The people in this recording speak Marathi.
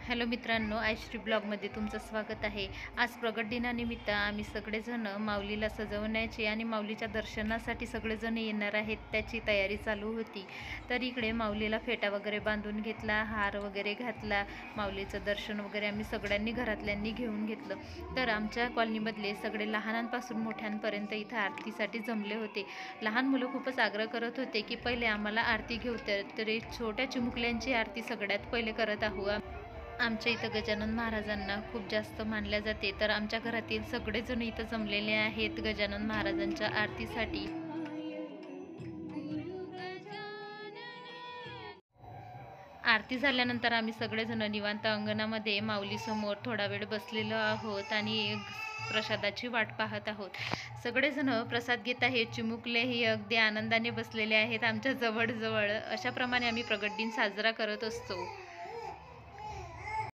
हॅलो मित्रांनो, आयश्री ब्लॉगमध्ये तुमचं स्वागत आहे। आज प्रगट दिनानिमित्त आम्ही सगळेजण माऊलीला सजवण्याची आणि माऊलीच्या दर्शनासाठी सगळेजण येणार आहेत त्याची तयारी चालू होती। तर इकडे माऊलीला फेटा वगैरे बांधून घेतला, हार वगैरे घातला, माऊलीचं दर्शन वगैरे आम्ही सगळ्यांनी घरातल्यांनी घेऊन घेतलं। तर आमच्या कॉलनीमधले सगळे लहानांपासून मोठ्यांपर्यंत इथं आरतीसाठी जमले होते। लहान मुलं खूपच आग्रह करत होते की पहिले आम्हाला आरती घेऊ, तर छोट्या चिमुकल्यांची आरती सगळ्यात पहिले करत आहोत। आमच्या इथं गजानन महाराजांना खूप जास्त मानल्या जाते, तर आमच्या घरातील सगळेजण इथं जमलेले आहेत गजानन महाराजांच्या आरतीसाठी। आरती झाल्यानंतर आम्ही सगळेजण निवांत अंगणामध्ये माऊलीसमोर थोडा वेळ बसलेलो आहोत आणि प्रसादाची वाट पाहत आहोत। सगळेजण प्रसाद घेत आहेत, चिमुकलेही अगदी आनंदाने बसलेले आहेत आमच्या जवळजवळ। अशाप्रमाणे आम्ही प्रगट दिन साजरा करत असतो।